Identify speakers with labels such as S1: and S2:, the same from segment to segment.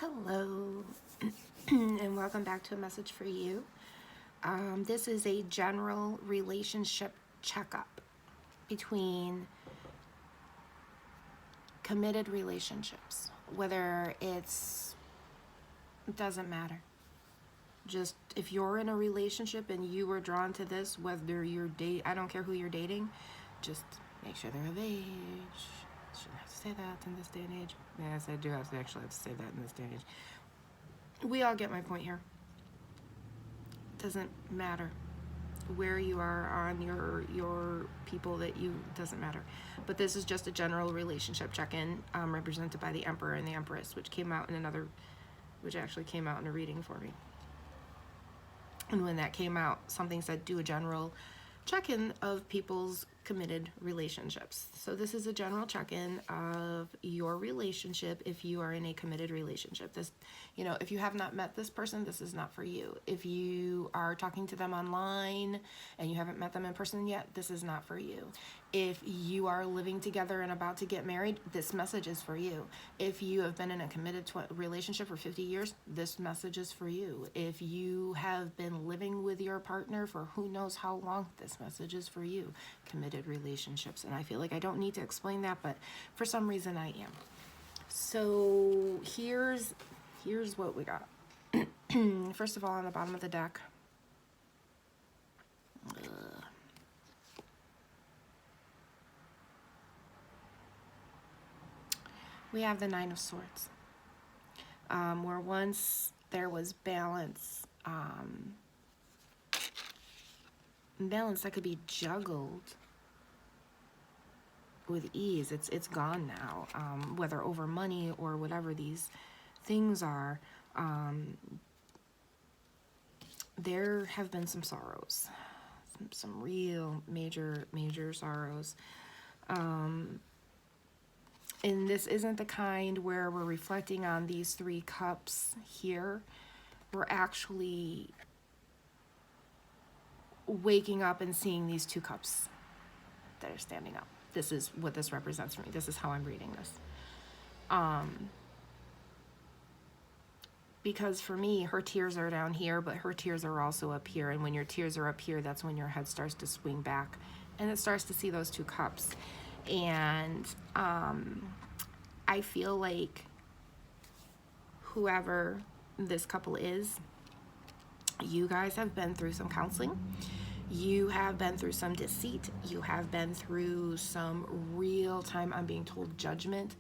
S1: Hello, and welcome back to A Message for You. This is a general relationship checkup between committed relationships, whether it doesn't matter. Just if you're in a relationship and you were drawn to this, whether I don't care who you're dating, just make sure they're of age. Shouldn't have to say that in this day and age. Yes, I do have to say that in this day and age. We all get my point here. Doesn't matter where you are on your people that you doesn't matter. But this is just a general relationship check-in, represented by the Emperor and the Empress, which actually came out in a reading for me. And when that came out, something said do a general check-in of people's committed relationships. So this is a general check-in of your relationship if you are in a committed relationship. This, if you have not met this person, this is not for you. If you are talking to them online and you haven't met them in person yet, this is not for you. If you are living together and about to get married, this message is for you. If you have been in a committed relationship for 50 years, this message is for you. If you have been living with your partner for who knows how long, this message is for you. Committed relationships. And I feel like I don't need to explain that, but for some reason I am. So here's what we got. First of all, on the bottom of the deck, we have the Nine of Swords. Where once there was balance, balance that could be juggled with ease. It's gone now, whether over money or whatever these things are. There have been some sorrows, some real major sorrows. And this isn't the kind where we're reflecting on these three cups here. We're actually waking up and seeing these two cups that are standing up. This is what this represents for me. This is how I'm reading this. Because for me, her tears are down here, but her tears are also up here. And when your tears are up here, that's when your head starts to swing back. And it starts to see those two cups. And I feel like whoever this couple is, you guys have been through some counseling. You have been through some deceit. You have been through some real time, I'm being told, judgment.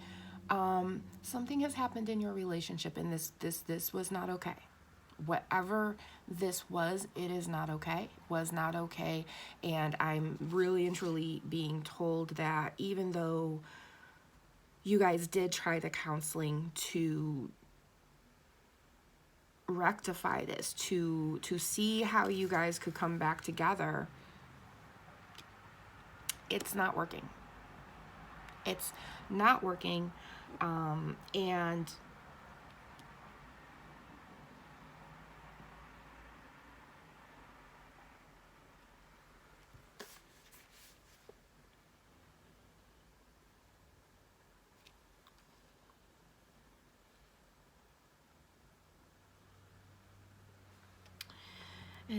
S1: Something has happened in your relationship, and this was not okay. Whatever this was, it is not okay. Was not okay. And I'm really and truly being told that even though you guys did try the counseling to rectify this, to see how you guys could come back together, it's not working. It's not working. And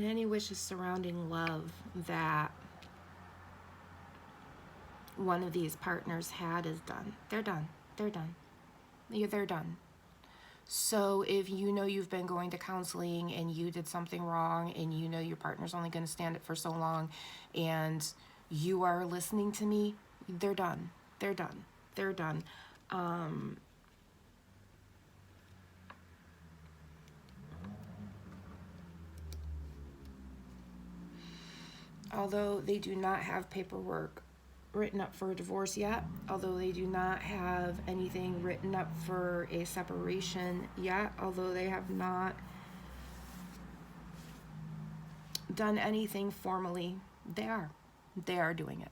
S1: any wishes surrounding love that one of these partners had is done. They're done. They're done. They're done. So if you know you've been going to counseling and you did something wrong and you know your partner's only going to stand it for so long and you are listening to me, they're done. They're done. They're done. Although they do not have paperwork written up for a divorce yet, although they do not have anything written up for a separation yet, although they have not done anything formally, they are doing it.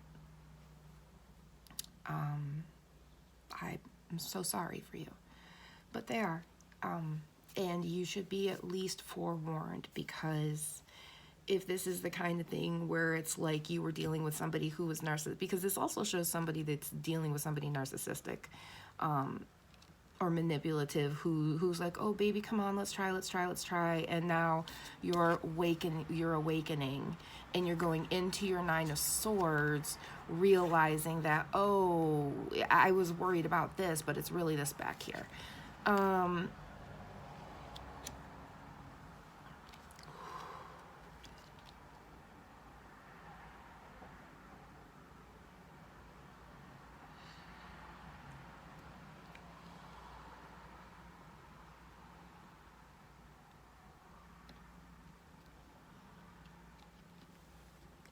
S1: I'm so sorry for you, but they are. And you should be at least forewarned, because if this is the kind of thing where it's like you were dealing with somebody who was narcissistic, because this also shows somebody that's dealing with somebody narcissistic, or manipulative who's like, oh baby, come on, let's try, and now you're awakening and you're going into your Nine of Swords, realizing that, oh, I was worried about this, but it's really this back here.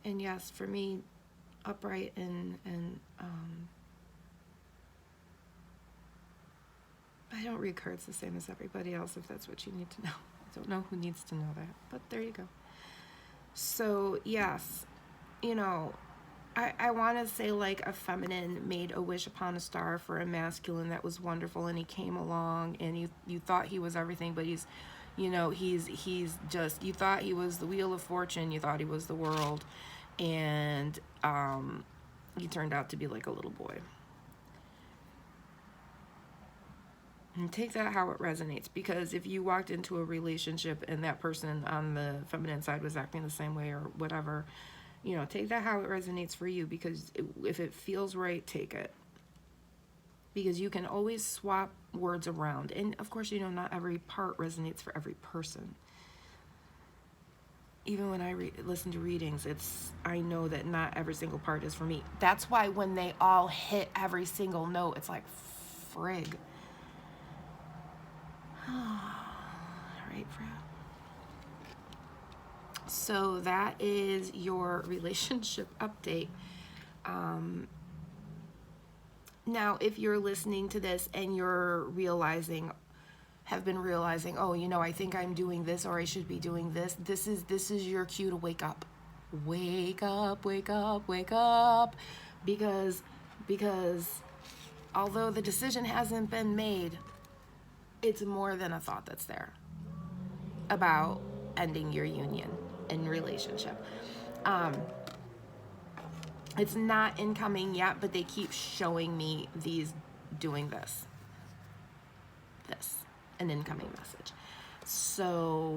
S1: And yes, for me, upright and I don't read cards the same as everybody else, if that's what you need to know. I don't know who needs to know that, but there you go. So yes, you know, I want to say like a feminine made a wish upon a star for a masculine that was wonderful, and he came along and you thought he was everything, but he's, you know, he's just, you thought he was the wheel of fortune, you thought he was the world, and he turned out to be like a little boy. And take that how it resonates, because if you walked into a relationship and that person on the feminine side was acting the same way or whatever, you know, take that how it resonates for you, because if it feels right, take it. Because you can always swap words around. And of course, you know, not every part resonates for every person. Even when I listen to readings, I know that not every single part is for me. That's why when they all hit every single note, it's like, frig. Right, Fred? So that is your relationship update. Now, if you're listening to this and you're have been realizing, oh, you know, I think I'm doing this, or I should be doing this. This is your cue to wake up. Wake up, wake up, wake up. Because although the decision hasn't been made, it's more than a thought that's there about ending your union and relationship. It's not incoming yet, but they keep showing me these doing this, an incoming message. So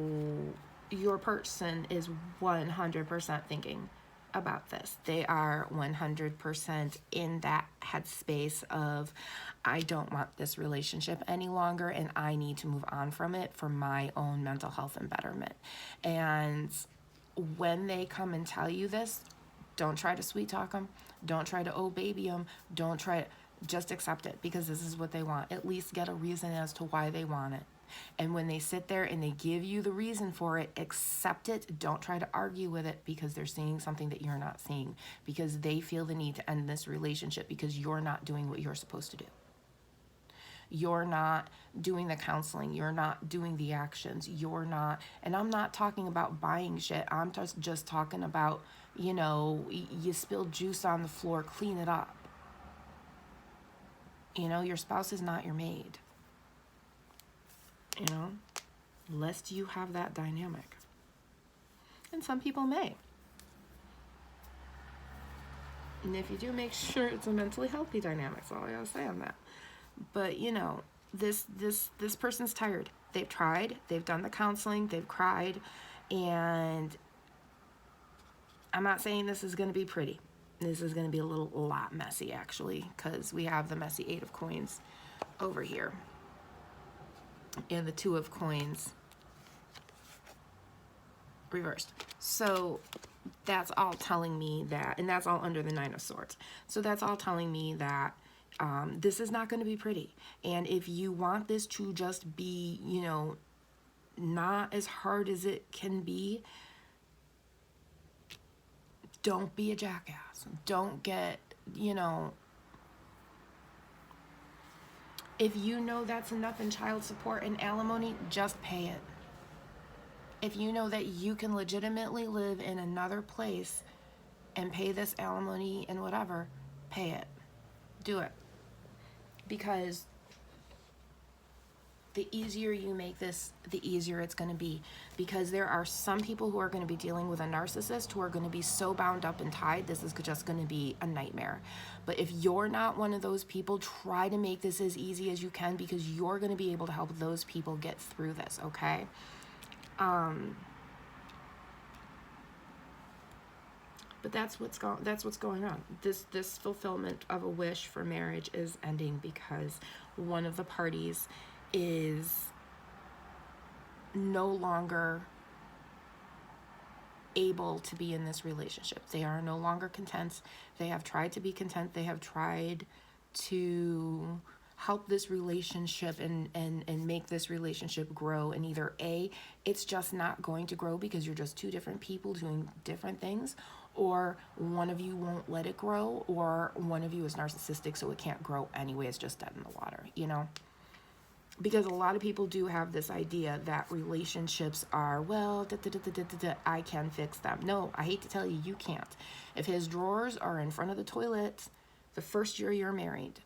S1: your person is 100% thinking about this. They are 100% in that headspace of, I don't want this relationship any longer and I need to move on from it for my own mental health and betterment. And when they come and tell you this, don't try to sweet talk them. Don't try to baby them. Don't try to, just accept it, because this is what they want. At least get a reason as to why they want it. And when they sit there and they give you the reason for it, accept it. Don't try to argue with it, because they're seeing something that you're not seeing, because they feel the need to end this relationship because you're not doing what you're supposed to do. You're not doing the counseling. You're not doing the actions. You're not, and I'm not talking about buying shit. I'm just talking about, you know, you spilled juice on the floor, clean it up. You know, your spouse is not your maid. You know, lest you have that dynamic. And some people may. And if you do, make sure it's a mentally healthy dynamic. That's all I gotta say on that. But you know, this person's tired. They've tried, they've done the counseling, they've cried, and I'm not saying this is gonna be pretty. This is gonna be a lot messy, actually, because we have the messy Eight of Coins over here. And the Two of Coins reversed. So that's all telling me that, and that's all under the Nine of Swords. So that's all telling me that this is not going to be pretty. And if you want this to just be, you know, not as hard as it can be, don't be a jackass. Don't get, you know, if you know that's enough in child support and alimony, just pay it. If you know that you can legitimately live in another place and pay this alimony and whatever, pay it. Do it. Because The easier you make this, the easier it's going to be, because there are some people who are going to be dealing with a narcissist who are going to be so bound up and tied, this is just going to be a nightmare. But if you're not one of those people, try to make this as easy as you can, because you're going to be able to help those people get through this, okay? But that's what's going on. This fulfillment of a wish for marriage is ending because one of the parties is no longer able to be in this relationship. They are no longer content. They have tried to be content. They have tried to help this relationship and make this relationship grow, and either A, it's just not going to grow because you're just two different people doing different things, or one of you won't let it grow, or one of you is narcissistic so it can't grow anyway, it's just dead in the water, you know? Because a lot of people do have this idea that relationships are, well, I can fix them. No, I hate to tell you, you can't. If his drawers are in front of the toilet the first year you're married,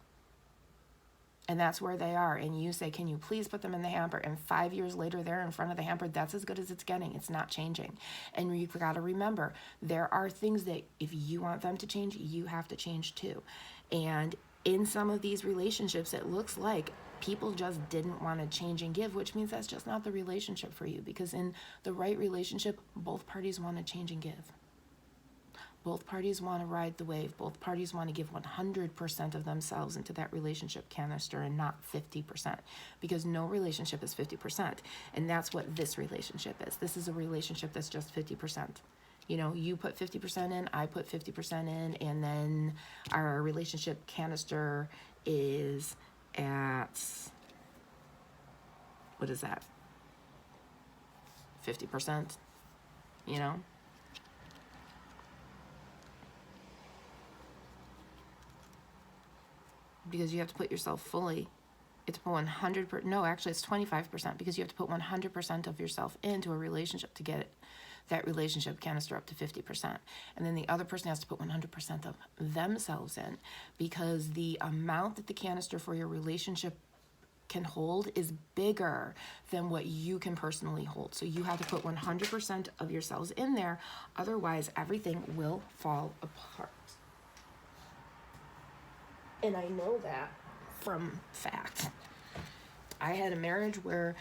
S1: and that's where they are, and you say, can you please put them in the hamper, and 5 years later they're in front of the hamper, that's as good as it's getting. It's not changing. And you've got to remember, there are things that if you want them to change, you have to change too. And in some of these relationships, it looks like people just didn't want to change and give, which means that's just not the relationship for you, because in the right relationship, both parties want to change and give. Both parties want to ride the wave. Both parties want to give 100% of themselves into that relationship canister and not 50%, because no relationship is 50%. And that's what this relationship is. This is a relationship that's just 50%. You know, you put 50% in, I put 50% in, and then our relationship canister is at, what is that? 50%, you know? Because you have to put yourself fully, it's 100%, no, actually it's 25%, because you have to put 100% of yourself into a relationship to get that relationship canister up to 50%. And then the other person has to put 100% of themselves in, because the amount that the canister for your relationship can hold is bigger than what you can personally hold. So you have to put 100% of yourselves in there, otherwise everything will fall apart. And I know that from fact. I had a marriage where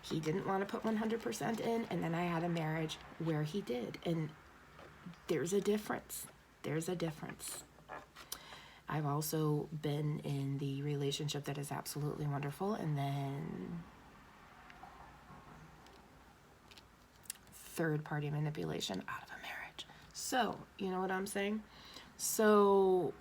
S1: he didn't want to put 100% in, and then I had a marriage where he did. And there's a difference. There's a difference. I've also been in the relationship that is absolutely wonderful, and then third-party manipulation out of a marriage. So, you know what I'm saying? So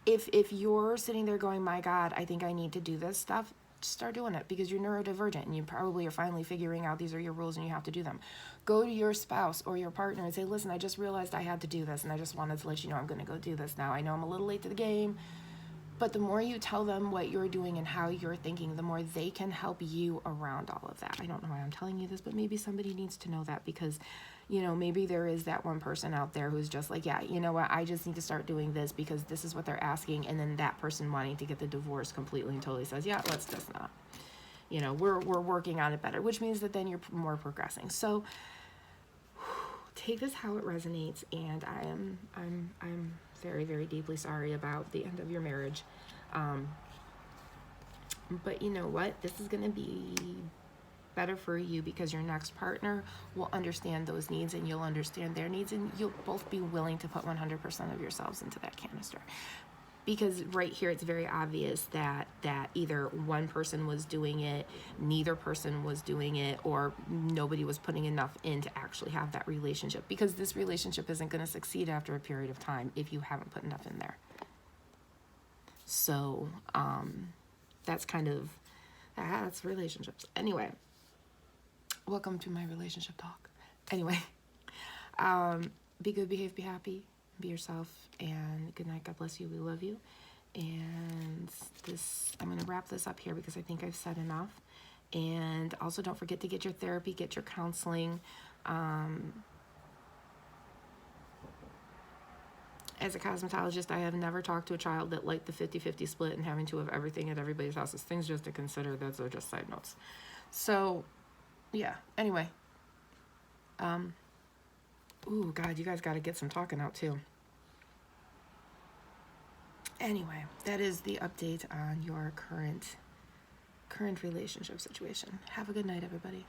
S1: if you're sitting there going, my God, I think I need to do this stuff, start doing it, because you're neurodivergent and you probably are finally figuring out these are your rules and you have to do them. Go to your spouse or your partner and say, listen, I just realized I had to do this, and I just wanted to let you know I'm going to go do this now. I know I'm a little late to the game, but the more you tell them what you're doing and how you're thinking, the more they can help you around all of that. I don't know why I'm telling you this, but maybe somebody needs to know that, because you know, maybe there is that one person out there who's just like, yeah, you know what, I just need to start doing this because this is what they're asking. And then that person wanting to get the divorce completely and totally says, yeah, let's just not. You know, we're working on it better, which means that then you're more progressing. So take this how it resonates, and I'm very, very deeply sorry about the end of your marriage. But you know what? This is going to be better for you, because your next partner will understand those needs and you'll understand their needs, and you'll both be willing to put 100% of yourselves into that canister. Because right here it's very obvious that either one person was doing it, neither person was doing it, or nobody was putting enough in to actually have that relationship, because this relationship isn't going to succeed after a period of time if you haven't put enough in there. So that's relationships. Anyway, welcome to my relationship talk. Anyway, be good, behave, be happy, be yourself, and good night. God bless you. We love you. And I'm going to wrap this up here because I think I've said enough. And also don't forget to get your therapy, get your counseling. As as a cosmetologist, I have never talked to a child that liked the 50-50 split and having to have everything at everybody's houses. Things just to consider. Those are just side notes. So, yeah. Anyway. Ooh, God, you guys got to get some talking out, too. Anyway, that is the update on your current relationship situation. Have a good night, everybody.